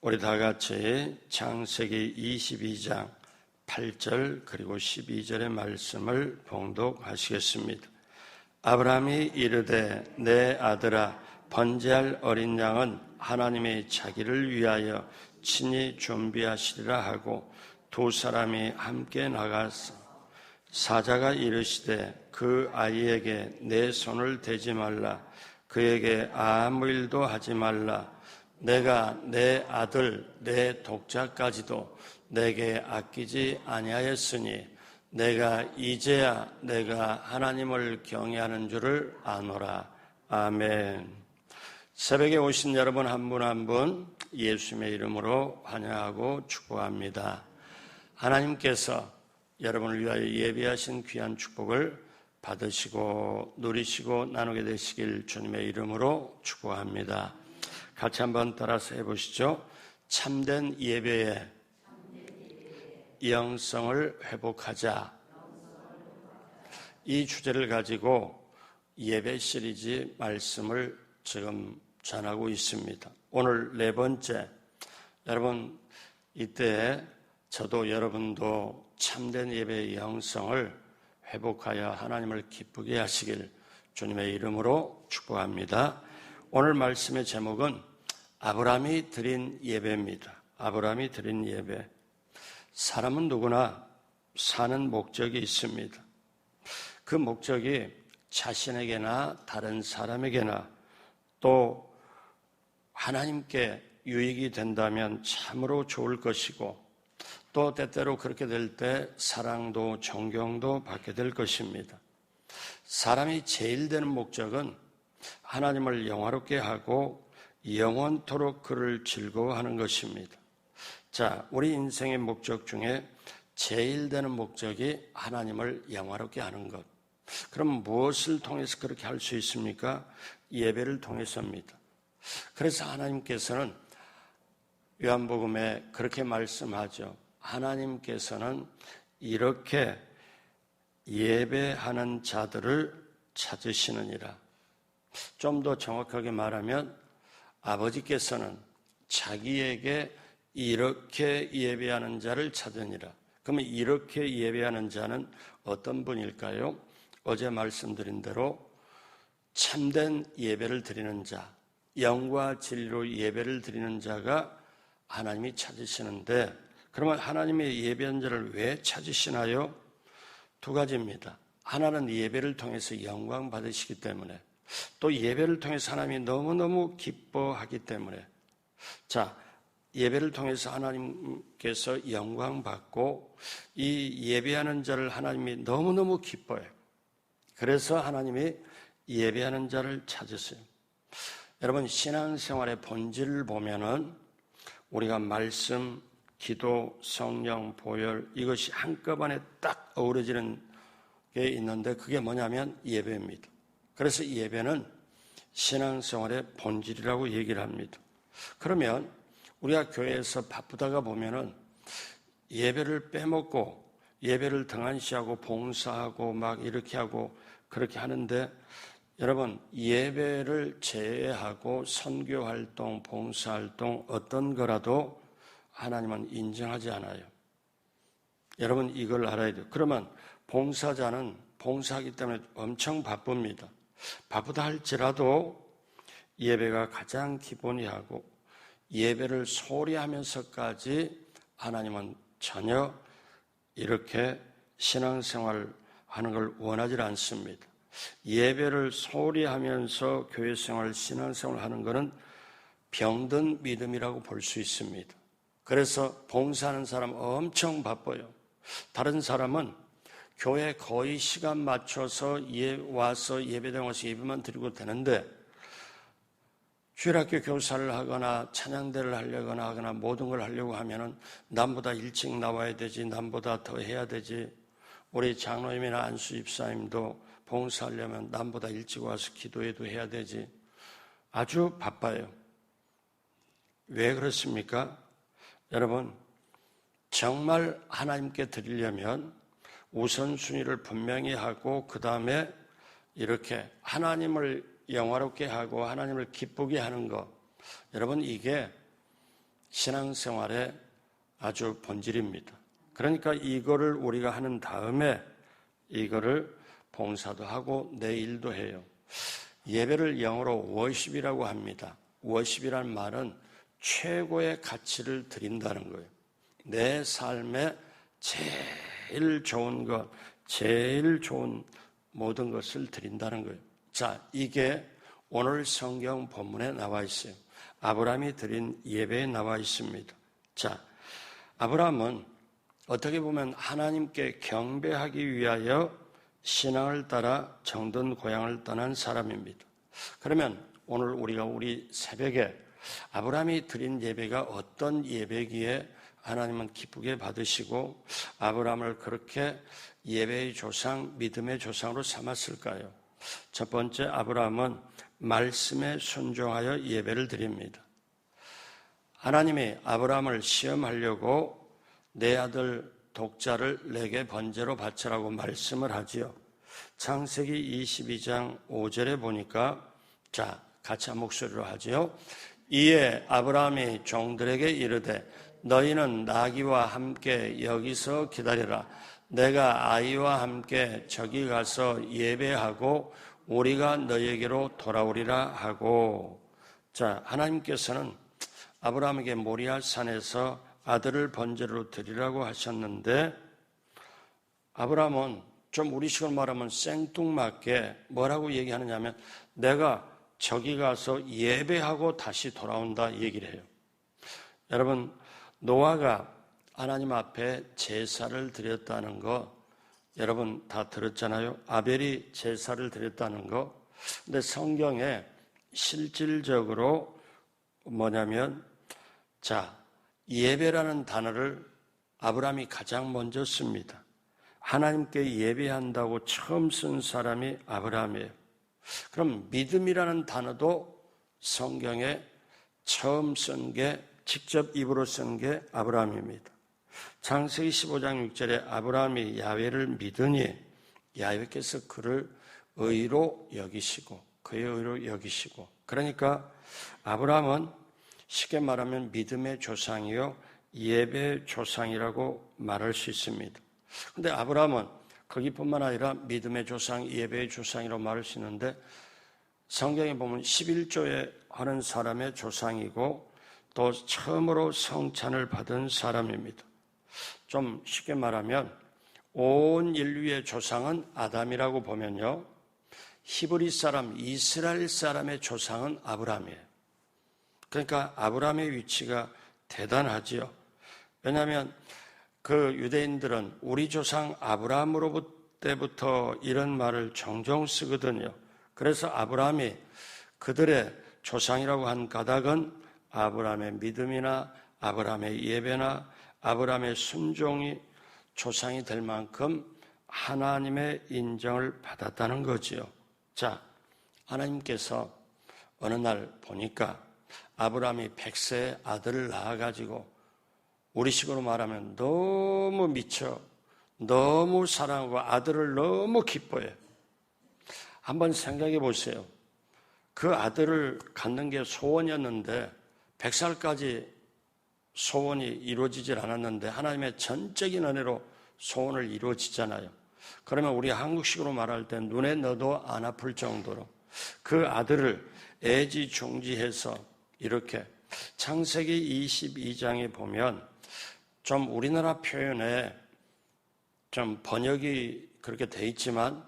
우리 다 같이 창세기 22장 8절 그리고 12절의 말씀을 봉독하시겠습니다. 아브라함이 이르되 내 아들아 번제할 어린 양은 하나님의 자기를 위하여 친히 준비하시리라 하고 두 사람이 함께 나가서 사자가 이르시되 그 아이에게 내 손을 대지 말라 그에게 아무 일도 하지 말라 내가 내 아들 내 독자까지도 내게 아끼지 아니하였으니 내가 이제야 내가 하나님을 경외하는 줄을 아노라. 아멘. 새벽에 오신 여러분 한 분 한 분 예수님의 이름으로 환영하고 축복합니다. 하나님께서 여러분을 위하여 예비하신 귀한 축복을 받으시고 누리시고 나누게 되시길 주님의 이름으로 축복합니다. 같이 한번 따라서 해보시죠. 참된 예배의 영성을 회복하자. 이 주제를 가지고 예배 시리즈 말씀을 지금 전하고 있습니다. 오늘 네 번째, 여러분 이때 저도 여러분도 참된 예배의 영성을 회복하여 하나님을 기쁘게 하시길 주님의 이름으로 축복합니다. 오늘 말씀의 제목은 아브라함이 드린 예배입니다. 아브라함이 드린 예배. 사람은 누구나 사는 목적이 있습니다. 그 목적이 자신에게나 다른 사람에게나 또 하나님께 유익이 된다면 참으로 좋을 것이고 또 때때로 그렇게 될 때 사랑도 존경도 받게 될 것입니다. 사람이 제일 되는 목적은 하나님을 영화롭게 하고 영원토록 그를 즐거워하는 것입니다. 자, 우리 인생의 목적 중에 제일 되는 목적이 하나님을 영화롭게 하는 것. 그럼 무엇을 통해서 그렇게 할 수 있습니까? 예배를 통해서입니다. 그래서 하나님께서는 요한복음에 그렇게 말씀하죠. 하나님께서는 이렇게 예배하는 자들을 찾으시느니라. 좀 더 정확하게 말하면 아버지께서는 자기에게 이렇게 예배하는 자를 찾으니라. 그러면 이렇게 예배하는 자는 어떤 분일까요? 어제 말씀드린 대로 참된 예배를 드리는 자, 영과 진리로 예배를 드리는 자가 하나님이 찾으시는데 그러면 하나님의 예배한 자를 왜 찾으시나요? 두 가지입니다. 하나는 예배를 통해서 영광 받으시기 때문에 또 예배를 통해서 하나님이 너무너무 기뻐하기 때문에 자, 예배를 통해서 하나님께서 영광 받고 이 예배하는 자를 하나님이 너무너무 기뻐해요. 그래서 하나님이 예배하는 자를 찾으세요. 여러분 신앙생활의 본질을 보면은 우리가 말씀, 기도, 성령, 보혈 이것이 한꺼번에 딱 어우러지는 게 있는데 그게 뭐냐면 예배입니다. 그래서 예배는 신앙생활의 본질이라고 얘기를 합니다. 그러면 우리가 교회에서 바쁘다가 보면은 예배를 빼먹고 예배를 등한시하고 봉사하고 막 이렇게 하고 그렇게 하는데 여러분 예배를 제외하고 선교활동, 봉사활동 어떤 거라도 하나님은 인정하지 않아요. 여러분 이걸 알아야 돼요. 그러면 봉사자는 봉사하기 때문에 엄청 바쁩니다. 바쁘다 할지라도 예배가 가장 기본이 하고 예배를 소홀히 하면서까지 하나님은 전혀 이렇게 신앙생활 하는 걸 원하지 않습니다. 예배를 소홀히 하면서 교회생활, 신앙생활 하는 것은 병든 믿음이라고 볼 수 있습니다. 그래서 봉사하는 사람 엄청 바빠요. 다른 사람은 교회 거의 시간 맞춰서 와서 예배당 와서 예배만 드리고 되는데 주일학교 교사를 하거나 찬양대를 하려거나 하거나 모든 걸 하려고 하면은 남보다 일찍 나와야 되지, 남보다 더 해야 되지. 우리 장로님이나 안수 집사님도 봉사하려면 남보다 일찍 와서 기도해도 해야 되지. 아주 바빠요. 왜 그렇습니까? 여러분, 정말 하나님께 드리려면 우선순위를 분명히 하고 그 다음에 이렇게 하나님을 영화롭게 하고 하나님을 기쁘게 하는 것. 여러분 이게 신앙생활의 아주 본질입니다. 그러니까 이거를 우리가 하는 다음에 이거를 봉사도 하고 내 일도 해요. 예배를 영어로 worship이라고 합니다. worship이란 말은 최고의 가치를 드린다는 거예요. 내 삶에 제일 좋은 것, 제일 좋은 모든 것을 드린다는 거예요. 자, 이게 오늘 성경 본문에 나와 있어요. 아브라함이 드린 예배에 나와 있습니다. 자, 아브라함은 어떻게 보면 하나님께 경배하기 위하여 신앙을 따라 정든 고향을 떠난 사람입니다. 그러면 오늘 우리가 우리 새벽에 아브라함이 드린 예배가 어떤 예배기에 하나님은 기쁘게 받으시고 아브라함을 그렇게 예배의 조상, 믿음의 조상으로 삼았을까요? 첫 번째, 아브라함은 말씀에 순종하여 예배를 드립니다. 하나님이 아브라함을 시험하려고 내 아들 독자를 내게 번제로 바치라고 말씀을 하지요. 창세기 22장 5절에 보니까, 자, 같이 한 목소리로 하지요. 이에 아브라함이 종들에게 이르되 너희는 나귀와 함께 여기서 기다리라. 내가 아이와 함께 저기 가서 예배하고 우리가 너희에게로 돌아오리라 하고. 자, 하나님께서는 아브라함에게 모리아 산에서 아들을 번제로 드리라고 하셨는데 아브라함은 좀 우리식으로 말하면 생뚱맞게 뭐라고 얘기하느냐면 내가 저기 가서 예배하고 다시 돌아온다 얘기를 해요. 여러분, 노아가 하나님 앞에 제사를 드렸다는 거 여러분 다 들었잖아요. 아벨이 제사를 드렸다는 거. 근데 성경에 실질적으로 뭐냐면 자, 예배라는 단어를 아브라함이 가장 먼저 씁니다. 하나님께 예배한다고 처음 쓴 사람이 아브라함이에요. 그럼 믿음이라는 단어도 성경에 처음 쓴 게 직접 입으로 쓴 게 아브라함입니다. 창세기 15장 6절에 아브라함이 야훼를 믿으니 야훼께서 그를 의로 여기시고 그의 의로 여기시고 그러니까 아브라함은 쉽게 말하면 믿음의 조상이요 예배의 조상이라고 말할 수 있습니다. 그런데 아브라함은 거기뿐만 아니라 믿음의 조상, 예배의 조상이라고 말할 수 있는데 성경에 보면 11조에 하는 사람의 조상이고 또 처음으로 성찬을 받은 사람입니다. 좀 쉽게 말하면 온 인류의 조상은 아담이라고 보면요. 히브리 사람, 이스라엘 사람의 조상은 아브라함이에요. 그러니까 아브라함의 위치가 대단하지요. 왜냐하면 그 유대인들은 우리 조상 아브라함으로부터 이런 말을 종종 쓰거든요. 그래서 아브라함이 그들의 조상이라고 한 까닭은 아브라함의 믿음이나 아브라함의 예배나 아브라함의 순종이 조상이 될 만큼 하나님의 인정을 받았다는 거지요. 자, 하나님께서 어느 날 보니까 아브라함이 100세의 아들을 낳아가지고 우리식으로 말하면 너무 미쳐, 너무 사랑하고 아들을 너무 기뻐해요. 한번 생각해 보세요. 그 아들을 갖는 게 소원이었는데 100살까지 소원이 이루어지질 않았는데 하나님의 전적인 은혜로 소원을 이루어지잖아요. 그러면 우리 한국식으로 말할 때 눈에 넣어도 안 아플 정도로 그 아들을 애지중지해서 이렇게 창세기 22장에 보면 좀 우리나라 표현에 좀 번역이 그렇게 돼 있지만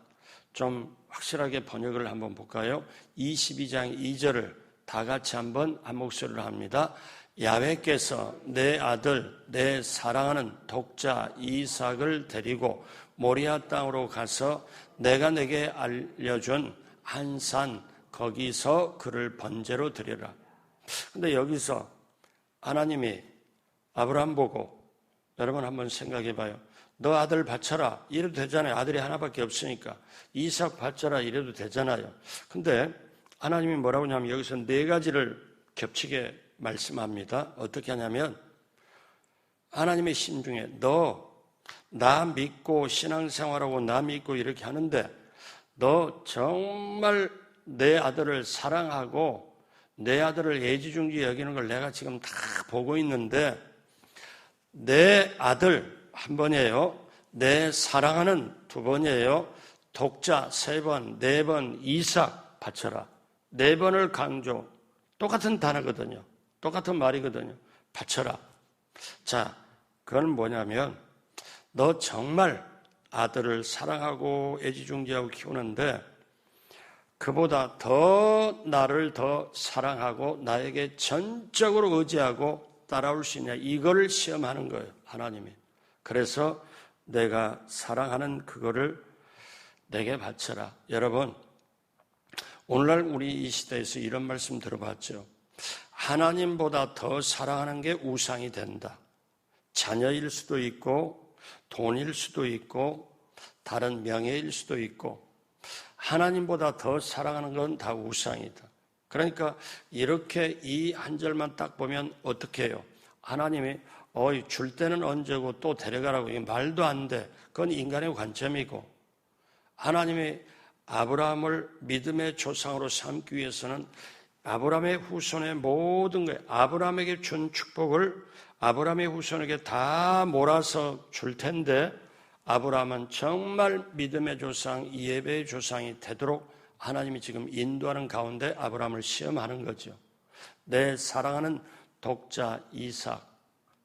좀 확실하게 번역을 한번 볼까요? 22장 2절을 다 같이 한번 한 목소리로 합니다. 야훼께서 내 아들 내 사랑하는 독자 이삭을 데리고 모리아 땅으로 가서 내가 내게 알려준 한 산 거기서 그를 번제로 드리라. 근데 여기서 하나님이 아브라함 보고 여러분 한번 생각해 봐요. 너 아들 바쳐라 이래도 되잖아요. 아들이 하나밖에 없으니까 이삭 바쳐라 이래도 되잖아요. 근데 하나님이 뭐라고 하냐면 여기서 네 가지를 겹치게 말씀합니다. 어떻게 하냐면 하나님의 심중에 너 나 믿고 신앙생활하고 나 믿고 이렇게 하는데 너 정말 내 아들을 사랑하고 내 아들을 애지중지 여기는 걸 내가 지금 다 보고 있는데 내 아들 한 번이에요. 내 사랑하는 두 번이에요. 독자 세 번, 네 번, 이삭 바쳐라. 네 번을 강조. 똑같은 단어거든요. 똑같은 말이거든요. 바쳐라. 자, 그건 뭐냐면 너 정말 아들을 사랑하고 애지중지하고 키우는데 그보다 더 나를 더 사랑하고 나에게 전적으로 의지하고 따라올 수 있냐, 이걸 시험하는 거예요, 하나님이. 그래서 내가 사랑하는 그거를 내게 바쳐라. 여러분, 오늘날 우리 이 시대에서 이런 말씀 들어봤죠. 하나님보다 더 사랑하는 게 우상이 된다. 자녀일 수도 있고 돈일 수도 있고 다른 명예일 수도 있고 하나님보다 더 사랑하는 건 다 우상이다. 그러니까 이렇게 이 한 절만 딱 보면 어떻게 해요? 하나님이 줄 때는 언제고 또 데려가라고, 이게 말도 안 돼. 그건 인간의 관점이고, 하나님이 아브라함을 믿음의 조상으로 삼기 위해서는 아브라함의 후손의 모든 것, 아브라함에게 준 축복을 아브라함의 후손에게 다 몰아서 줄 텐데 아브라함은 정말 믿음의 조상, 예배의 조상이 되도록 하나님이 지금 인도하는 가운데 아브라함을 시험하는 거죠. 내 사랑하는 독자 이삭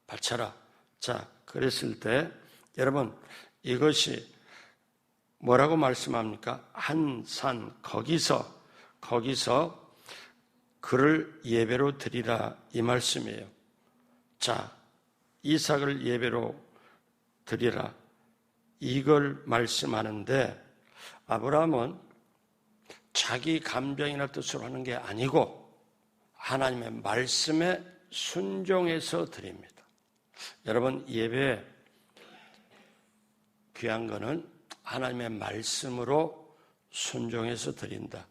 바쳐라. 자, 그랬을 때 여러분, 이것이 뭐라고 말씀합니까? 한 산 거기서 그를 예배로 드리라, 이 말씀이에요. 자, 이삭을 예배로 드리라, 이걸 말씀하는데 아브라함은 자기 감정이나 뜻으로 하는 게 아니고 하나님의 말씀에 순종해서 드립니다. 여러분, 예배 귀한 거는 하나님의 말씀으로 순종해서 드린다.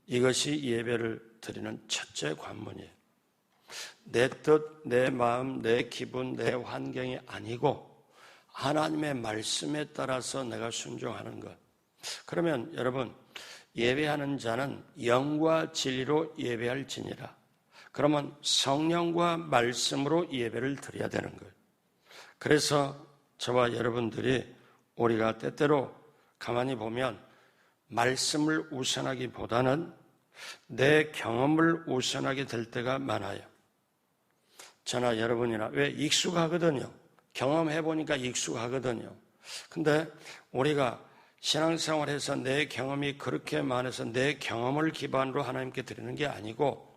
이것이 예배를 드리는 첫째 관문이에요. 내 뜻, 내 마음, 내 기분, 내 환경이 아니고 하나님의 말씀에 따라서 내가 순종하는 것. 그러면 여러분, 예배하는 자는 영과 진리로 예배할지니라. 그러면 성령과 말씀으로 예배를 드려야 되는 거예요. 그래서 저와 여러분들이 우리가 때때로 가만히 보면 말씀을 우선하기보다는 내 경험을 우선하게 될 때가 많아요. 저나 여러분이나 왜 익숙하거든요. 경험해보니까 익숙하거든요. 근데 우리가 신앙생활에서 내 경험이 그렇게 많아서 내 경험을 기반으로 하나님께 드리는 게 아니고,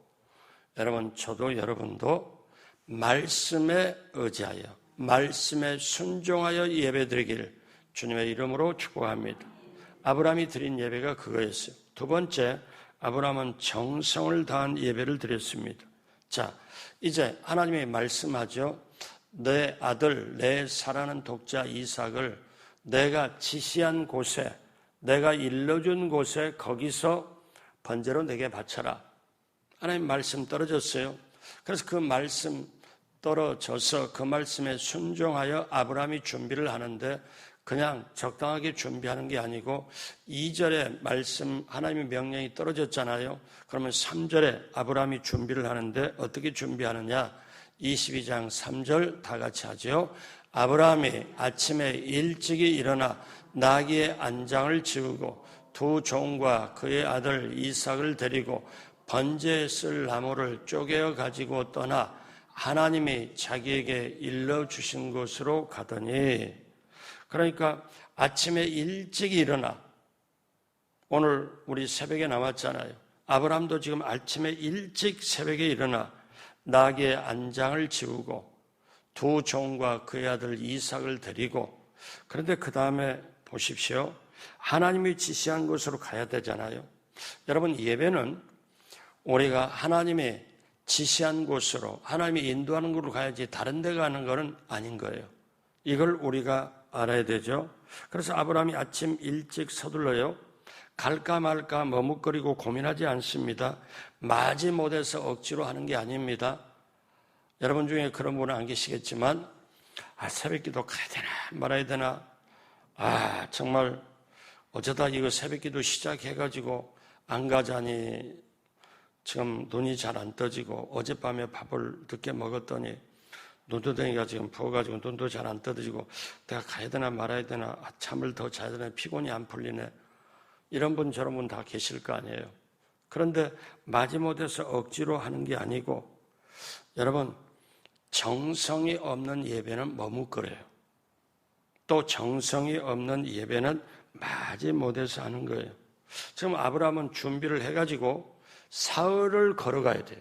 여러분, 저도 여러분도 말씀에 의지하여 말씀에 순종하여 예배드리기를 주님의 이름으로 축복합니다. 아브라함이 드린 예배가 그거였어요. 두 번째, 아브라함은 정성을 다한 예배를 드렸습니다. 자, 이제 하나님이 말씀하죠. 내 아들, 내 사랑하는 독자 이삭을 내가 지시한 곳에, 내가 일러준 곳에 거기서 번제로 내게 바쳐라. 하나님 말씀 떨어졌어요. 그래서 그 말씀 떨어져서 그 말씀에 순종하여 아브라함이 준비를 하는데 그냥 적당하게 준비하는 게 아니고 2절에 말씀, 하나님의 명령이 떨어졌잖아요. 그러면 3절에 아브라함이 준비를 하는데 어떻게 준비하느냐? 22장 3절 다 같이 하죠. 아브라함이 아침에 일찍이 일어나 나귀의 안장을 지우고 두 종과 그의 아들 이삭을 데리고 번제에 쓸 나무를 쪼개어 가지고 떠나 하나님이 자기에게 일러주신 곳으로 가더니, 그러니까 아침에 일찍 일어나, 오늘 우리 새벽에 나왔잖아요. 아브라함도 지금 아침에 일찍 새벽에 일어나 나귀의 안장을 지우고 두 종과 그의 아들 이삭을 데리고, 그런데 그 다음에 보십시오. 하나님이 지시한 곳으로 가야 되잖아요. 여러분, 예배는 우리가 하나님이 지시한 곳으로, 하나님이 인도하는 곳으로 가야지 다른 데 가는 것은 아닌 거예요. 이걸 우리가 알아야 되죠. 그래서 아브라함이 아침 일찍 서둘러요. 갈까 말까 머뭇거리고 고민하지 않습니다. 마지못해서 억지로 하는 게 아닙니다. 여러분 중에 그런 분은 안 계시겠지만, 새벽기도 가야 되나 말아야 되나, 정말 어쩌다 이거 새벽기도 시작해가지고 안 가자니 지금 눈이 잘 안 떠지고 어젯밤에 밥을 늦게 먹었더니 눈두덩이가 지금 부어가지고 눈도 잘 안 떠지고 내가 가야 되나 말아야 되나, 잠을 더 자야 되나, 피곤이 안 풀리네. 이런 분 저런 분 다 계실 거 아니에요. 그런데 마지못해서 억지로 하는 게 아니고, 여러분, 정성이 없는 예배는 머뭇거려요. 또 정성이 없는 예배는 마지못해서 하는 거예요. 지금 아브라함은 준비를 해가지고 사흘을 걸어가야 돼요.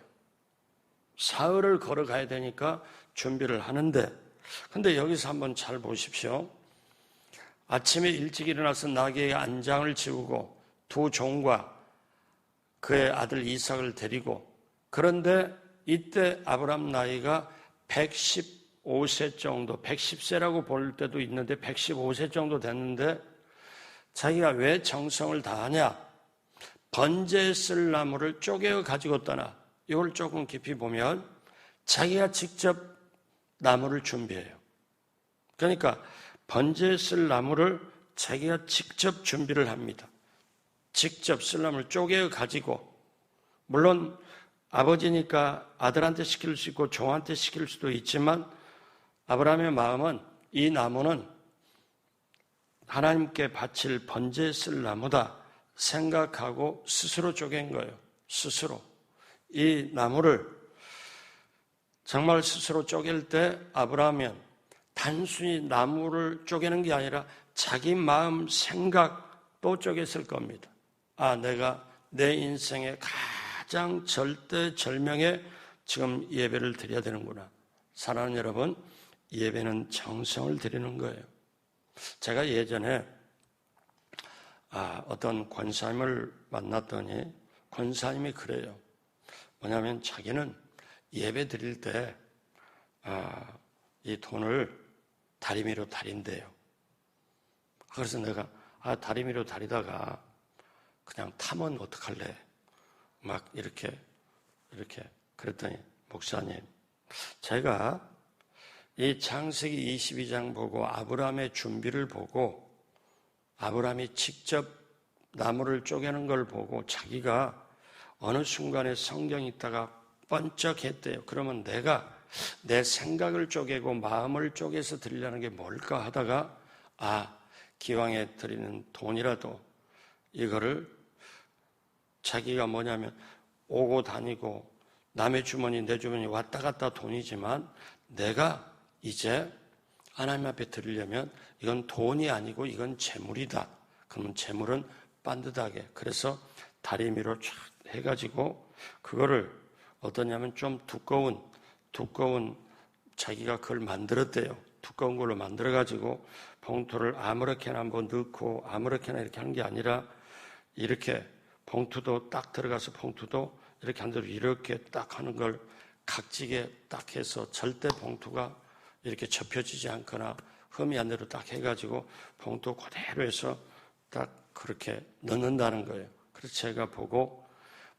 사흘을 걸어가야 되니까 준비를 하는데, 근데 여기서 한번 잘 보십시오. 아침에 일찍 일어나서 나귀의 안장을 지우고 두 종과 그의 아들 이삭을 데리고, 그런데 이때 아브라함 나이가 115세 정도, 110세라고 볼 때도 있는데 115세 정도 됐는데, 자기가 왜 정성을 다하냐? 번제에 쓸 나무를 쪼개어 가지고 떠나. 이걸 조금 깊이 보면 자기가 직접 나무를 준비해요. 그러니까 번제에 쓸 나무를 자기가 직접 준비를 합니다. 직접 쓸 나무를 쪼개어 가지고, 물론 아버지니까 아들한테 시킬 수 있고 종한테 시킬 수도 있지만, 아브라함의 마음은 이 나무는 하나님께 바칠 번제에 쓸 나무다 생각하고 스스로 쪼갠 거예요. 스스로. 이 나무를 정말 스스로 쪼갤 때 아브라함은 단순히 나무를 쪼개는 게 아니라 자기 마음 생각도 쪼갰을 겁니다. 아, 내가 내 인생의 가장 절대절명의 지금 예배를 드려야 되는구나. 사랑하는 여러분, 예배는 정성을 드리는 거예요. 제가 예전에 어떤 권사님을 만났더니 권사님이 그래요. 뭐냐면 자기는 예배 드릴 때 이 돈을 다리미로 다린대요. 그래서 내가 다리미로 다리다가 그냥 타면 어떡할래? 막 이렇게 그랬더니, 목사님, 제가 이 창세기 22장 보고 아브라함의 준비를 보고 아브라함이 직접 나무를 쪼개는 걸 보고 자기가 어느 순간에 성경 읽다가 번쩍했대요. 그러면 내가 내 생각을 쪼개고 마음을 쪼개서 드리려는 게 뭘까 하다가 기왕에 드리는 돈이라도 이거를, 자기가 뭐냐면 오고 다니고 남의 주머니 내 주머니 왔다 갔다 돈이지만 내가 이제 하나님 앞에 드리려면 이건 돈이 아니고 이건 재물이다. 그러면 재물은 반듯하게, 그래서 다리미로 쫙 해가지고 그거를 어떠냐면 좀 두꺼운 자기가 그걸 만들었대요. 두꺼운 걸로 만들어가지고 봉투를 아무렇게나 한번 넣고 아무렇게나 이렇게 하는 게 아니라 이렇게 봉투도 딱 들어가서 봉투도 이렇게 한 대로 이렇게 딱 하는 걸 각지게 딱 해서 절대 봉투가 이렇게 접혀지지 않거나 흠이 안 대로 딱 해가지고 봉투 그대로 해서 딱 그렇게 넣는다는 거예요. 그래서 제가 보고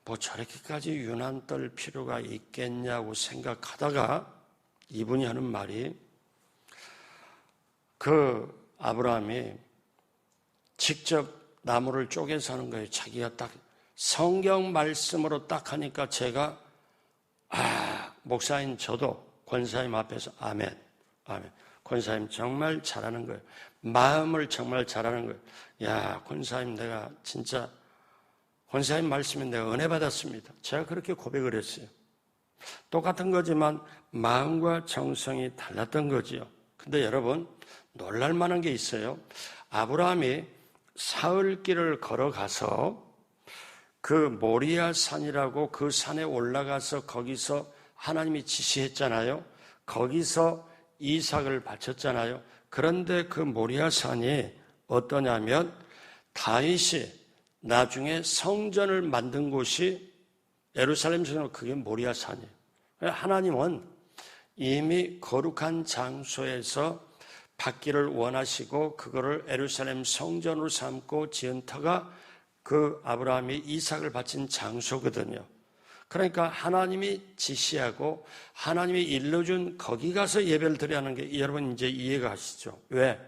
뭐 저렇게까지 유난 떨 필요가 있겠냐고 생각하다가 이분이 하는 말이, 그 아브라함이 직접 나무를 쪼개서 하는 거예요. 자기가 딱 성경 말씀으로 딱 하니까 제가 목사님, 저도 권사님 앞에서 아멘. 권사님 정말 잘하는 거예요. 마음을 정말 잘하는 거예요. 야, 권사님, 내가 진짜 권사님 말씀에 내가 은혜 받았습니다. 제가 그렇게 고백을 했어요. 똑같은 거지만 마음과 정성이 달랐던 거지요. 근데 여러분, 놀랄 만한 게 있어요. 아브라함이 사흘길을 걸어가서 그 모리아 산이라고 그 산에 올라가서 거기서 하나님이 지시했잖아요. 거기서 이삭을 바쳤잖아요. 그런데 그 모리아 산이 어떠냐면 다윗이 나중에 성전을 만든 곳이 예루살렘 성전, 그게 모리아 산이에요. 하나님은 이미 거룩한 장소에서 받기를 원하시고 그거를 예루살렘 성전으로 삼고 지은 터가 그 아브라함이 이삭을 바친 장소거든요. 그러니까 하나님이 지시하고 하나님이 일러준 거기 가서 예배를 드려야 하는 게 여러분 이제 이해가 가시죠? 왜?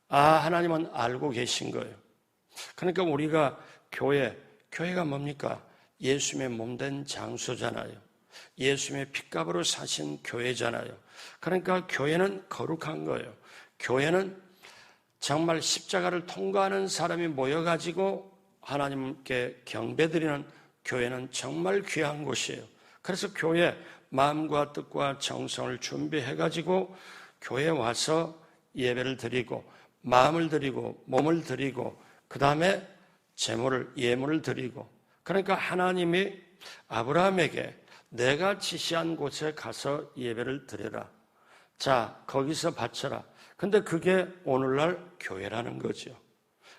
하나님은 알고 계신 거예요. 그러니까 우리가 교회가 뭡니까? 예수님의 몸된 장소잖아요. 예수님의 핏값으로 사신 교회잖아요. 그러니까 교회는 거룩한 거예요. 교회는 정말 십자가를 통과하는 사람이 모여가지고 하나님께 경배드리는 교회는 정말 귀한 곳이에요. 그래서 교회 마음과 뜻과 정성을 준비해가지고 교회에 와서 예배를 드리고 마음을 드리고 몸을 드리고 그 다음에 예물을 드리고, 그러니까 하나님이 아브라함에게 내가 지시한 곳에 가서 예배를 드려라. 자, 거기서 바쳐라. 근데 그게 오늘날 교회라는 거죠.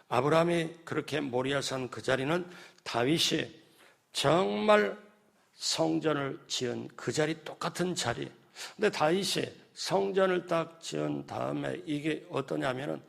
아브라함이 그렇게 모리아산 그 자리는 다윗이 정말 성전을 지은 그 자리, 똑같은 자리. 근데 다윗이 성전을 딱 지은 다음에 이게 어떠냐면은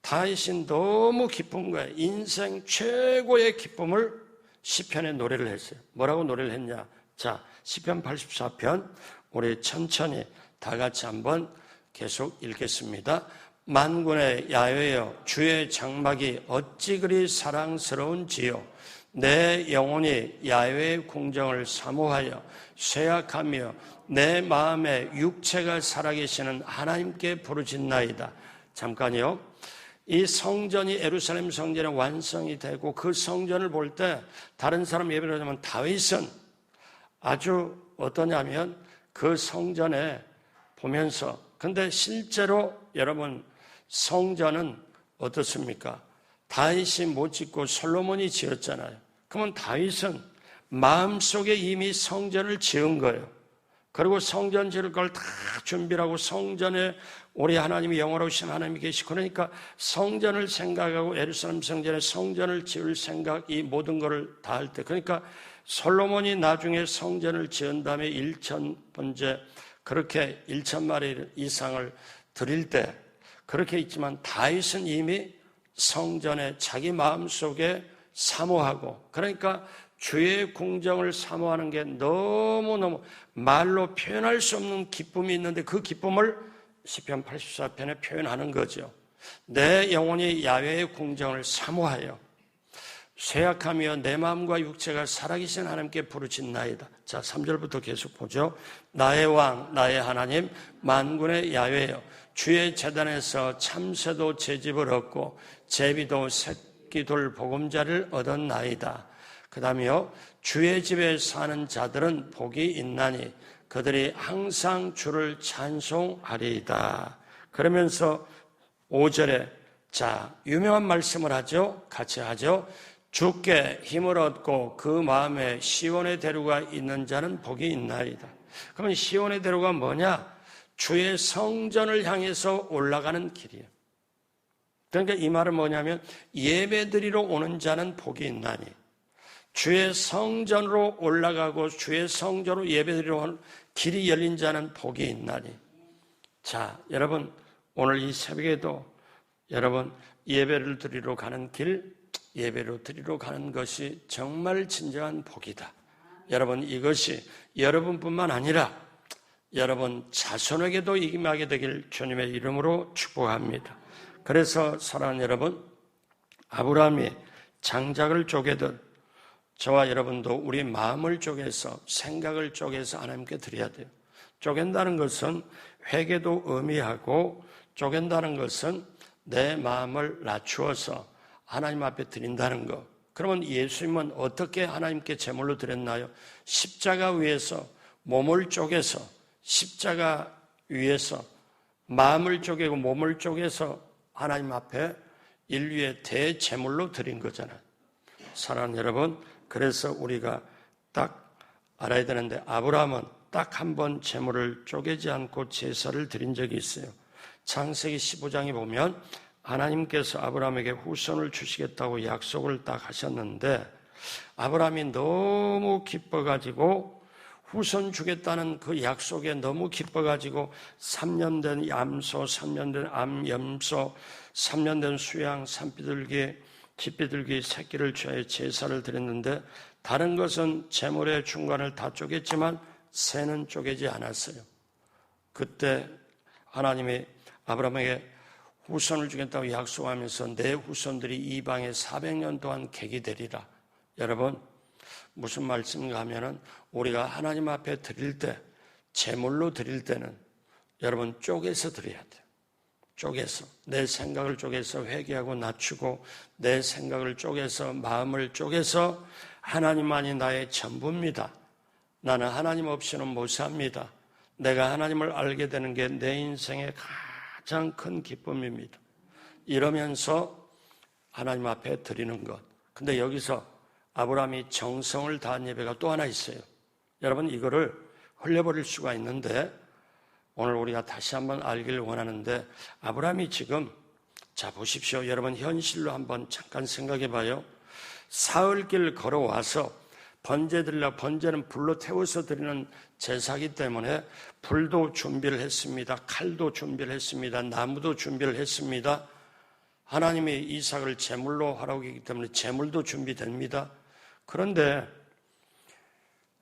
다윗이 너무 기쁜 거예요. 인생 최고의 기쁨을 시편에 노래를 했어요. 뭐라고 노래를 했냐? 자, 시편 84편 우리 천천히 다 같이 한번 계속 읽겠습니다. 만군의 야훼여 주의 장막이 어찌 그리 사랑스러운지요. 내 영혼이 야훼의 궁정을 사모하여 쇠약하며 내 마음의 육체가 살아계시는 하나님께 부르짖나이다. 잠깐요. 이 성전이 예루살렘 성전의 완성이 되고 그 성전을 볼 때 다른 사람 예배를 하자면 다윗은 아주 어떠냐면 그 성전에 보면서, 근데 실제로 여러분 성전은 어떻습니까? 다윗이 못 짓고 솔로몬이 지었잖아요. 그러면 다윗은 마음속에 이미 성전을 지은 거예요. 그리고 성전 지을 걸 다 준비를 하고 성전에 우리 하나님이 영원하신 하나님이 계시고, 그러니까 성전을 생각하고 예루살렘 성전에 성전을 지을 생각, 이 모든 것을 다 할 때, 그러니까 솔로몬이 나중에 성전을 지은 다음에 1,000번째 그렇게 1,000마리 이상을 드릴 때 그렇게 있지만 다윗은 이미 성전에 자기 마음속에 사모하고, 그러니까 주의 궁정을 사모하는 게 너무너무 말로 표현할 수 없는 기쁨이 있는데 그 기쁨을 시편 84편에 표현하는 거죠. 내 영혼이 야훼의 궁정을 사모하여 쇠약하며 내 마음과 육체가 살아계신 하나님께 부르짖나이다. 자, 3절부터 계속 보죠. 나의 왕, 나의 하나님, 만군의 야훼여 주의 제단에서 참새도 제집을 얻고 제비도 새끼돌 보금자리를 얻었나이다. 그 다음에요. 주의 집에 사는 자들은 복이 있나니 그들이 항상 주를 찬송하리이다. 그러면서 5절에 자, 유명한 말씀을 하죠. 같이 하죠. 주께 힘을 얻고 그 마음에 시온의 대로가 있는 자는 복이 있나이다. 그러면 시온의 대로가 뭐냐? 주의 성전을 향해서 올라가는 길이에요. 그러니까 이 말은 뭐냐면 예배드리러 오는 자는 복이 있나니, 주의 성전으로 올라가고 주의 성전으로 예배드리러 오는 길이 열린 자는 복이 있나니. 자, 여러분 오늘 이 새벽에도 여러분 예배를 드리러 가는 길, 예배로 드리러 가는 것이 정말 진정한 복이다. 여러분 이것이 여러분뿐만 아니라 여러분 자손에게도 임하게 되길 주님의 이름으로 축복합니다. 그래서 사랑하는 여러분, 아브라함이 장작을 쪼개듯 저와 여러분도 우리 마음을 쪼개서 생각을 쪼개서 하나님께 드려야 돼요. 쪼갠다는 것은 회개도 의미하고, 쪼갠다는 것은 내 마음을 낮추어서 하나님 앞에 드린다는 것. 그러면 예수님은 어떻게 하나님께 제물로 드렸나요? 십자가 위에서 몸을 쪼개서, 십자가 위에서 마음을 쪼개고 몸을 쪼개서 하나님 앞에 인류의 대제물로 드린 거잖아요. 사랑하는 여러분, 그래서 우리가 딱 알아야 되는데 아브라함은 딱 한 번 제물을 쪼개지 않고 제사를 드린 적이 있어요. 창세기 15장에 보면 하나님께서 아브라함에게 후손을 주시겠다고 약속을 딱 하셨는데 아브라함이 너무 기뻐가지고 후손 주겠다는 그 약속에 너무 기뻐가지고 3년 된 암소, 3년 된 암염소, 3년 된 수양, 산비둘기, 쥐비둘기 새끼를 취하여 제사를 드렸는데 다른 것은 제물의 중간을 다 쪼갰지만 새는 쪼개지 않았어요. 그때 하나님이 아브라함에게 후손을 주겠다고 약속하면서 내 후손들이 이방에 400년 동안 객이 되리라. 여러분, 무슨 말씀인가 하면은 우리가 하나님 앞에 드릴 때, 제물로 드릴 때는 여러분 쪼개서 드려야 돼요. 쪼개서, 내 생각을 쪼개서 회개하고 낮추고, 내 생각을 쪼개서, 마음을 쪼개서 하나님만이 나의 전부입니다. 나는 하나님 없이는 못 삽니다. 내가 하나님을 알게 되는 게 내 인생의 가장 큰 기쁨입니다. 이러면서 하나님 앞에 드리는 것. 근데 여기서 아브라함이 정성을 다한 예배가 또 하나 있어요. 여러분, 이거를 흘려버릴 수가 있는데 오늘 우리가 다시 한번 알기를 원하는데, 아브라함이 지금, 자 보십시오. 여러분, 현실로 한번 잠깐 생각해 봐요. 사흘길 걸어와서 번제 드리려, 번제는 불로 태워서 드리는 제사기 때문에 불도 준비를 했습니다. 칼도 준비를 했습니다. 나무도 준비를 했습니다. 하나님이 이삭을 제물로 하라고 했기 때문에 제물도 준비됩니다. 그런데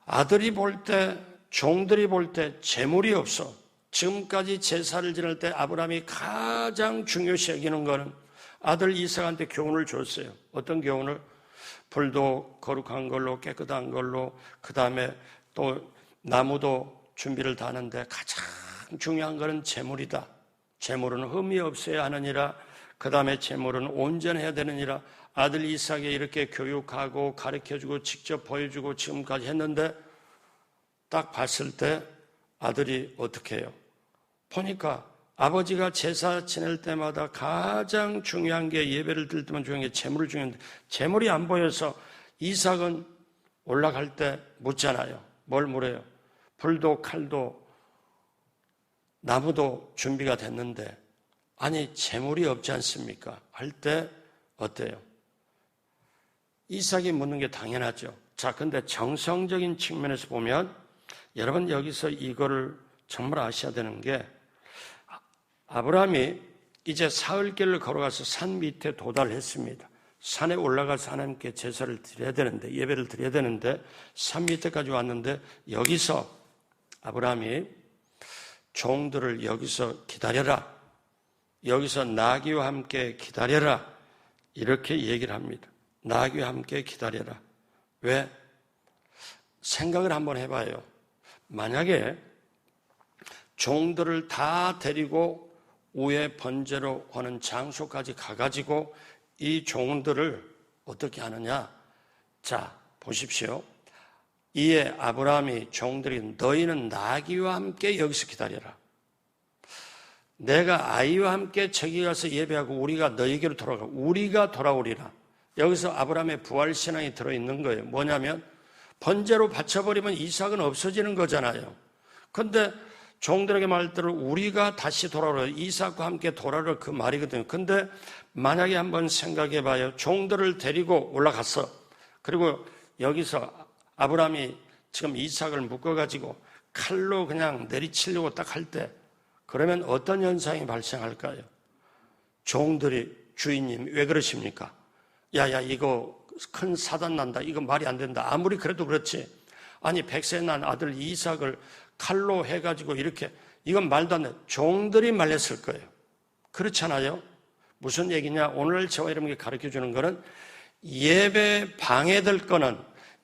아들이 볼 때, 종들이 볼 때 제물이 없어. 지금까지 제사를 지낼 때 아브라함이 가장 중요시 여기는 것은 아들 이삭한테 교훈을 줬어요. 어떤 교훈을? 불도 거룩한 걸로, 깨끗한 걸로, 그 다음에 또 나무도 준비를 다 하는데 가장 중요한 것은 제물이다. 제물은 흠이 없어야 하느니라. 그 다음에 제물은 온전해야 되느니라. 아들 이삭에 이렇게 교육하고 가르쳐주고 직접 보여주고 지금까지 했는데 딱 봤을 때 아들이 어떻게 해요? 보니까 아버지가 제사 지낼 때마다 가장 중요한 게, 예배를 드릴 때만 중요한 게 제물이 중요한데 제물이 안 보여서 이삭은 올라갈 때 묻잖아요. 뭘 물어요? 불도 칼도 나무도 준비가 됐는데 아니 제물이 없지 않습니까? 할 때 어때요? 이삭이 묻는 게 당연하죠. 자, 근데 정성적인 측면에서 보면 여러분 여기서 이거를 정말 아셔야 되는 게, 아브라함이 이제 사흘길을 걸어가서 산 밑에 도달했습니다. 산에 올라가서 하나님께 제사를 드려야 되는데, 예배를 드려야 되는데 산 밑에까지 왔는데 여기서 아브라함이 종들을 여기서 기다려라, 여기서 나귀와 함께 기다려라, 이렇게 얘기를 합니다. 나귀와 함께 기다려라. 왜? 생각을 한번 해봐요. 만약에 종들을 다 데리고 우에 번제로 하는 장소까지 가가지고 이 종들을 어떻게 하느냐? 자, 보십시오. 이에 아브라함이 종들이 너희는 나귀와 함께 여기서 기다려라. 내가 아이와 함께 저기 가서 예배하고 우리가 너희에게로 돌아가. 우리가 돌아오리라. 여기서 아브라함의 부활신앙이 들어있는 거예요. 뭐냐면 번제로 바쳐버리면 이삭은 없어지는 거잖아요. 그런데 종들에게 말대로 우리가 다시 돌아오라, 이삭과 함께 돌아오라, 그 말이거든요. 근데 만약에 한번 생각해 봐요. 종들을 데리고 올라갔어. 그리고 여기서 아브라함이 지금 이삭을 묶어가지고 칼로 그냥 내리치려고 딱 할 때, 그러면 어떤 현상이 발생할까요? 종들이 주인님 왜 그러십니까? 야야 이거 큰 사단 난다. 이거 말이 안 된다. 아무리 그래도 그렇지. 아니 백세 난 아들 이삭을 칼로 해가지고 이렇게, 이건 말도 안 돼. 종들이 말렸을 거예요. 그렇잖아요. 무슨 얘기냐? 오늘 저와 여러분께 가르쳐주는 거는 예배 방해될 거는,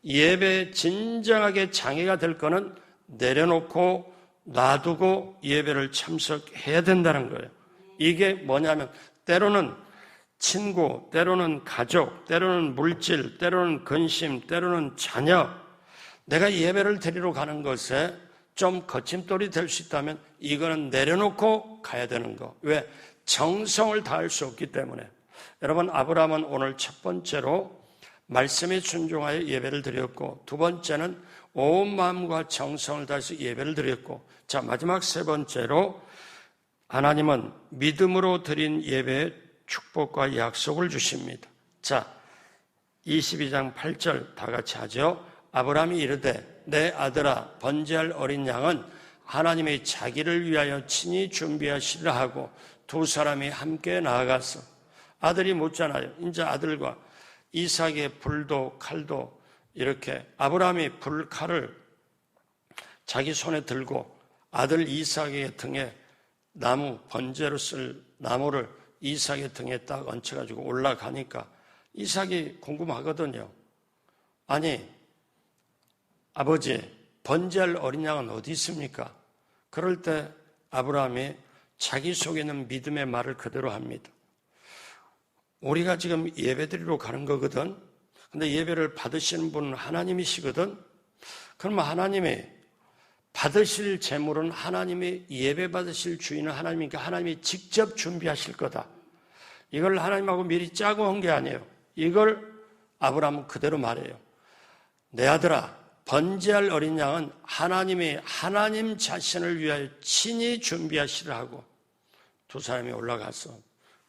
예배 진정하게 장애가 될 거는 내려놓고 놔두고 예배를 참석해야 된다는 거예요. 이게 뭐냐면 때로는 친구, 때로는 가족, 때로는 물질, 때로는 근심, 때로는 자녀, 내가 예배를 드리러 가는 것에 좀 거침돌이 될 수 있다면 이거는 내려놓고 가야 되는 거. 왜? 정성을 다할 수 없기 때문에. 여러분, 아브라함은 오늘 첫 번째로 말씀에 순종하여 예배를 드렸고, 두 번째는 온 마음과 정성을 다해서 예배를 드렸고, 자, 마지막 세 번째로 하나님은 믿음으로 드린 예배에 축복과 약속을 주십니다. 자, 22장 8절 다 같이 하죠. 아브라함이 이르되 내 아들아 번제할 어린 양은 하나님의 자기를 위하여 친히 준비하시리라 하고 두 사람이 함께 나아갔어. 아들이 묻잖아요. 이제 아들과 이삭의 불도 칼도 이렇게 아브라함이 불 칼을 자기 손에 들고 아들 이삭의 등에 나무 번제로 쓸 나무를 이삭의 등에 딱 얹혀가지고 올라가니까 이삭이 궁금하거든요. 아니 아버지, 번제할 어린 양은 어디 있습니까? 그럴 때 아브라함이 자기 속에 있는 믿음의 말을 그대로 합니다. 우리가 지금 예배드리러 가는 거거든. 근데 예배를 받으시는 분은 하나님이시거든. 그러면 하나님이 받으실 제물은 하나님이 예배 받으실 주인은 하나님이니까 하나님이 직접 준비하실 거다. 이걸 하나님하고 미리 짜고 한 게 아니에요. 이걸 아브라함은 그대로 말해요. 내 아들아, 번제할 어린 양은 하나님이 하나님 자신을 위하여 친히 준비하시라 하고 두 사람이 올라가서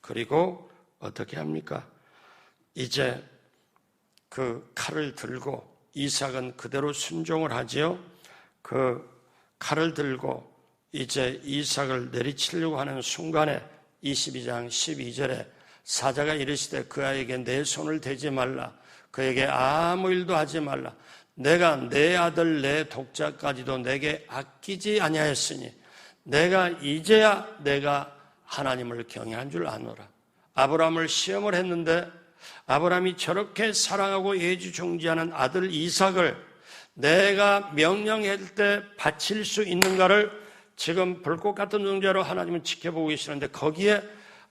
그리고 어떻게 합니까? 이제 그 칼을 들고 이삭은 그대로 순종을 하지요. 그 칼을 들고 이제 이삭을 내리치려고 하는 순간에 22장 12절에 사자가 이르시되 그 아이에게 내 손을 대지 말라. 그에게 아무 일도 하지 말라. 내가 내 아들 내 독자까지도 내게 아끼지 아니하였으니 내가 이제야 내가 하나님을 경외한 줄 아노라. 아브라함을 시험을 했는데 아브라함이 저렇게 사랑하고 애지중지하는 아들 이삭을 내가 명령할 때 바칠 수 있는가를 지금 불꽃 같은 눈자로 하나님은 지켜보고 계시는데 거기에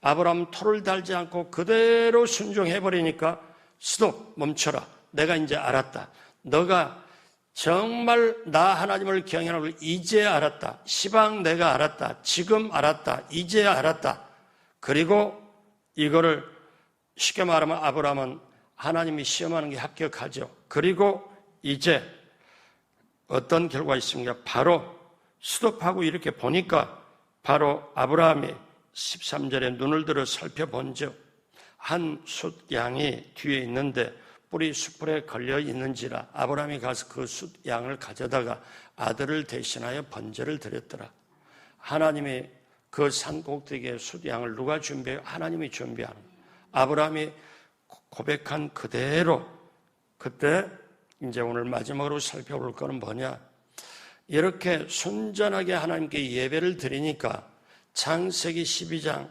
아브라함은 토를 달지 않고 그대로 순종해버리니까 스톱, 멈춰라. 내가 이제 알았다. 너가 정말 나 하나님을 경외하는 걸 이제 알았다. 시방 내가 알았다. 지금 알았다. 이제 알았다. 그리고 이거를 쉽게 말하면 아브라함은 하나님이 시험하는 게 합격하죠. 그리고 이제 어떤 결과가 있습니까? 바로 스톱하고 이렇게 보니까 바로 아브라함이 13절에 눈을 들어 살펴본즉 한 숫양이 뒤에 있는데 뿔이 숯불에 걸려 있는지라 아브라함이 가서 그 숫양을 가져다가 아들을 대신하여 번제를 드렸더라. 하나님이 그 산 꼭대기에 숫양을 누가 준비해요? 하나님이 준비하는 거예요. 아브라함이 고백한 그대로 그때 이제 오늘 마지막으로 살펴볼 거는 뭐냐? 이렇게 순전하게 하나님께 예배를 드리니까 창세기 12장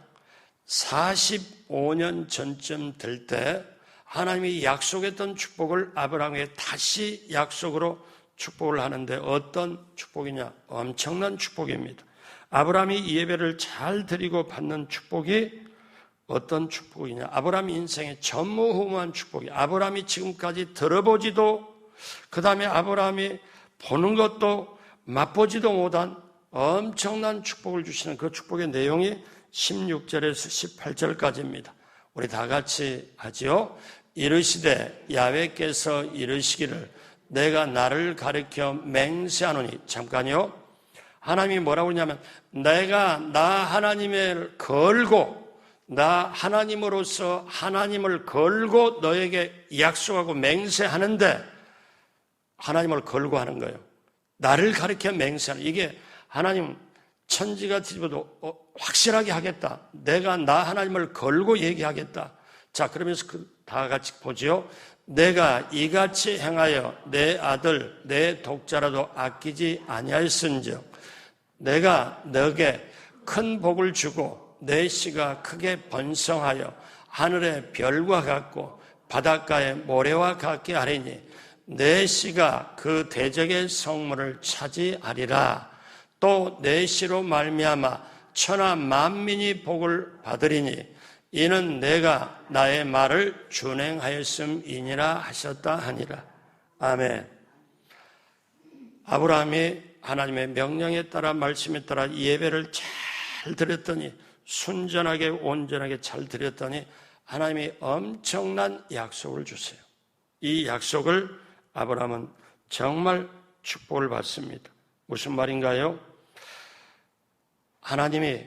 45년 전쯤 될 때 하나님이 약속했던 축복을 아브라함에게 다시 약속으로 축복을 하는데 어떤 축복이냐? 엄청난 축복입니다. 아브라함이 예배를 잘 드리고 받는 축복이 어떤 축복이냐? 아브라함 인생의 전무후무한 축복이 아브라함이 지금까지 들어보지도 그 다음에 아브라함이 보는 것도 맛보지도 못한 엄청난 축복을 주시는 그 축복의 내용이 16절에서 18절까지입니다. 우리 다 같이 하지요. 이르시되 야훼께서 이르시기를 내가 나를 가리켜 맹세하노니. 잠깐요. 하나님이 뭐라고 하냐면 내가 나 하나님을 걸고 나 하나님으로서 하나님을 걸고 너에게 약속하고 맹세하는데 하나님을 걸고 하는 거예요. 나를 가리켜 맹세하는 이게 하나님 천지가 뒤집어도 확실하게 하겠다. 내가 나 하나님을 걸고 얘기하겠다. 자, 그러면서 다 같이 보지요. 내가 이같이 행하여 내 아들 내 독자라도 아끼지 아니하였은즉 내가 너에게 큰 복을 주고 내 씨가 크게 번성하여 하늘의 별과 같고 바닷가의 모래와 같게 하리니 내 씨가 그 대적의 성문을 차지하리라. 또 내 씨로 말미암아 천하 만민이 복을 받으리니 이는 내가 나의 말을 준행하였음이니라 하셨다 하니라. 아멘. 아브라함이 하나님의 명령에 따라 말씀에 따라 예배를 잘 드렸더니 순전하게 온전하게 잘 드렸더니 하나님이 엄청난 약속을 주세요. 이 약속을 아브라함은 정말 축복을 받습니다. 무슨 말인가요? 하나님이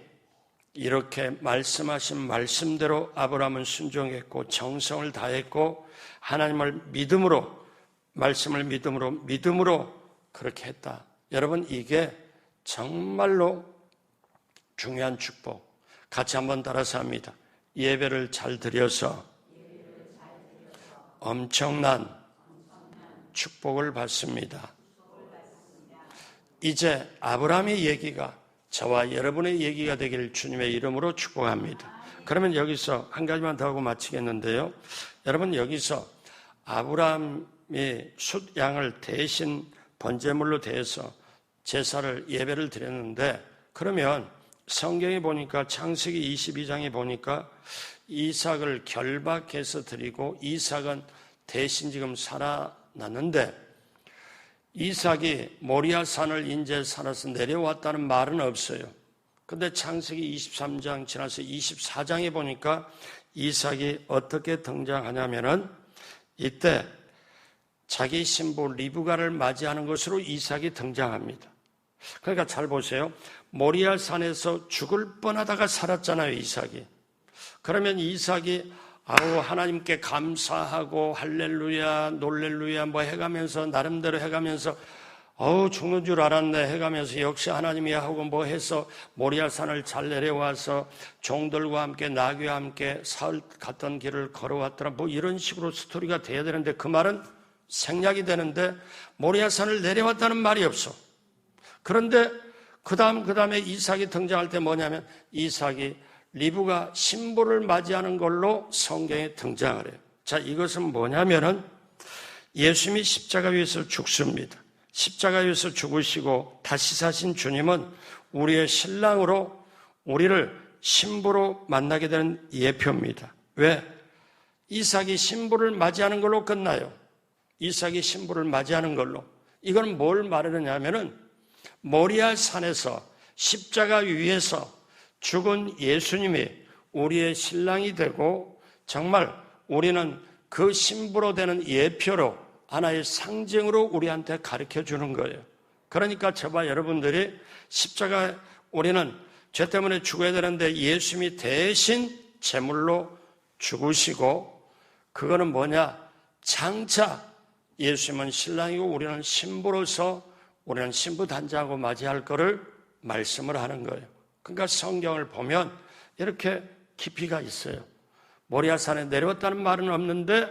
이렇게 말씀하신 말씀대로 아브라함은 순종했고 정성을 다했고 하나님을 믿음으로 말씀을 믿음으로 그렇게 했다. 여러분 이게 정말로 중요한 축복. 같이 한번 따라서 합니다. 예배를 잘 드려서 엄청난 축복을 받습니다. 이제 아브라함의 얘기가 저와 여러분의 얘기가 되기를 주님의 이름으로 축복합니다. 그러면 여기서 한 가지만 더 하고 마치겠는데요. 여러분 여기서 아브라함이 숫양을 대신 번제물로 대해서 제사를 예배를 드렸는데, 그러면 성경에 보니까 창세기 22장에 보니까 이삭을 결박해서 드리고 이삭은 대신 지금 살아났는데, 이삭이 모리아 산을 이제 살아서 내려왔다는 말은 없어요. 근데 창세기 23장 지나서 24장에 보니까 이삭이 어떻게 등장하냐면은 이때 자기 신부 리브가를 맞이하는 것으로 이삭이 등장합니다. 그러니까 잘 보세요. 모리아 산에서 죽을 뻔하다가 살았잖아요, 이삭이. 그러면 이삭이 하나님께 감사하고 할렐루야, 놀렐루야 뭐 해가면서 나름대로 해가면서 죽는 줄 알았네 해가면서 역시 하나님이야 하고 뭐 해서 모리아산을 잘 내려와서 종들과 함께 나귀와 함께 사흘 갔던 길을 걸어왔더라, 뭐 이런 식으로 스토리가 돼야 되는데 그 말은 생략이 되는데 모리아산을 내려왔다는 말이 없어. 그런데 그 다음에 이삭이 등장할 때 뭐냐면 이삭이 리브가 신부를 맞이하는 걸로 성경에 등장을 해요. 자, 이것은 뭐냐면은 예수님이 십자가 위에서 죽습니다. 십자가 위에서 죽으시고 다시 사신 주님은 우리의 신랑으로 우리를 신부로 만나게 되는 예표입니다. 왜? 이삭이 신부를 맞이하는 걸로 끝나요. 이삭이 신부를 맞이하는 걸로. 이건 뭘 말하느냐면은 모리아 산에서 십자가 위에서 죽은 예수님이 우리의 신랑이 되고 정말 우리는 그 신부로 되는 예표로 하나의 상징으로 우리한테 가르쳐 주는 거예요. 그러니까 저와 여러분들이 십자가 우리는 죄 때문에 죽어야 되는데 예수님이 대신 제물로 죽으시고 그거는 뭐냐? 장차 예수님은 신랑이고 우리는 신부로서 우리는 신부 단장하고 맞이할 거를 말씀을 하는 거예요. 그러니까 성경을 보면 이렇게 깊이가 있어요. 모리아산에 내려왔다는 말은 없는데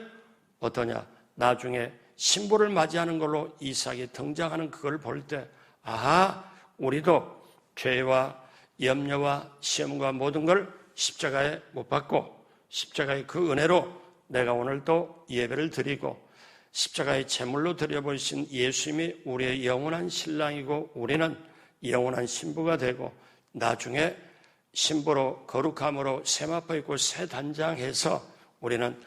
어떠냐? 나중에 신부를 맞이하는 걸로 이삭이 등장하는 그걸 볼 때 우리도 죄와 염려와 시험과 모든 걸 십자가에 못 박고 십자가의 그 은혜로 내가 오늘 또 예배를 드리고 십자가의 제물로 드려보신 예수님이 우리의 영원한 신랑이고 우리는 영원한 신부가 되고 나중에 신부로 거룩함으로 세마포 입고 새 단장해서 우리는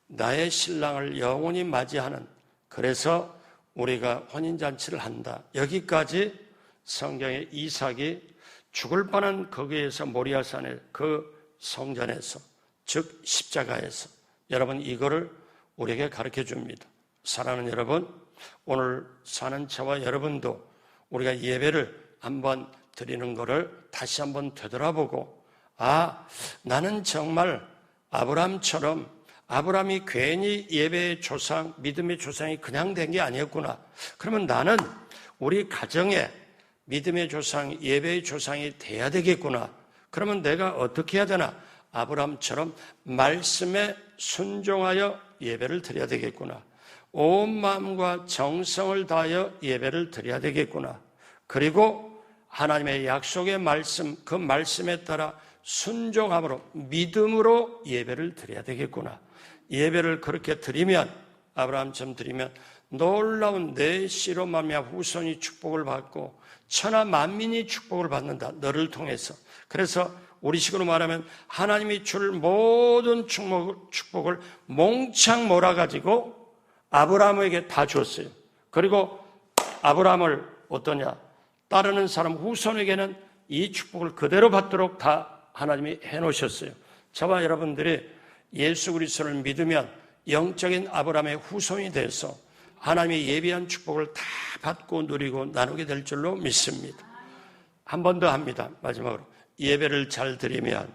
나의 신랑을 영원히 맞이하는, 그래서 우리가 혼인잔치를 한다. 여기까지 성경의 이삭이 죽을 뻔한 거기에서 모리아산의 그 성전에서, 즉 십자가에서 여러분 이거를 우리에게 가르쳐 줍니다. 사랑하는 여러분, 오늘 사는 저와 여러분도 우리가 예배를 한번 드리는 것을 다시 한번 되돌아보고 나는 정말 아브라함처럼 아브라함이 괜히 예배의 조상, 믿음의 조상이 그냥 된 게 아니었구나. 그러면 나는 우리 가정에 믿음의 조상, 예배의 조상이 돼야 되겠구나. 그러면 내가 어떻게 해야 되나? 아브라함처럼 말씀에 순종하여 예배를 드려야 되겠구나. 온 마음과 정성을 다하여 예배를 드려야 되겠구나. 그리고 하나님의 약속의 말씀, 그 말씀에 따라 순종함으로 믿음으로 예배를 드려야 되겠구나. 예배를 그렇게 드리면, 아브라함처럼 드리면 놀라운 내 씨로 말미암아 후손이 축복을 받고 천하 만민이 축복을 받는다. 너를 통해서. 그래서 우리식으로 말하면 하나님이 줄 모든 축복을 몽창 몰아가지고 아브라함에게 다 줬어요. 그리고 아브라함을 어떠냐? 따르는 사람 후손에게는 이 축복을 그대로 받도록 다 하나님이 해놓으셨어요. 저와 여러분들이 예수 그리스도를 믿으면 영적인 아브라함의 후손이 돼서 하나님의 예비한 축복을 다 받고 누리고 나누게 될 줄로 믿습니다. 한 번 더 합니다. 마지막으로 예배를 잘 드리면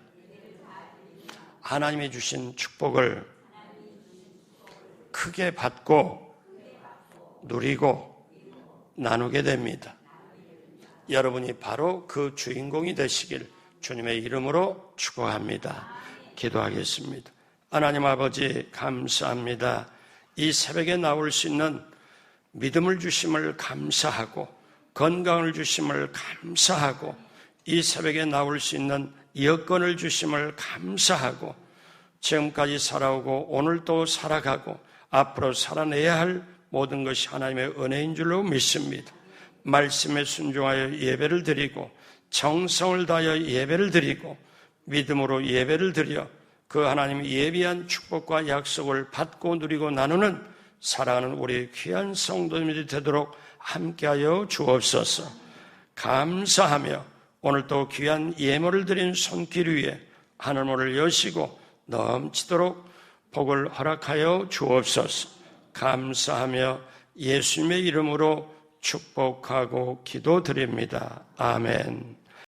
하나님이 주신 축복을 크게 받고 누리고 나누게 됩니다. 여러분이 바로 그 주인공이 되시길 주님의 이름으로 축복합니다. 기도하겠습니다. 하나님 아버지 감사합니다. 이 새벽에 나올 수 있는 믿음을 주심을 감사하고 건강을 주심을 감사하고 이 새벽에 나올 수 있는 여건을 주심을 감사하고 지금까지 살아오고 오늘도 살아가고 앞으로 살아내야 할 모든 것이 하나님의 은혜인 줄로 믿습니다. 말씀에 순종하여 예배를 드리고 정성을 다하여 예배를 드리고 믿음으로 예배를 드려 그 하나님의 예비한 축복과 약속을 받고 누리고 나누는 사랑하는 우리 귀한 성도님들이 되도록 함께하여 주옵소서. 감사하며 오늘 또 귀한 예물을 드린 손길 위에 하늘문을 여시고 넘치도록 복을 허락하여 주옵소서. 감사하며 예수님의 이름으로 축복하고 기도드립니다. 아멘.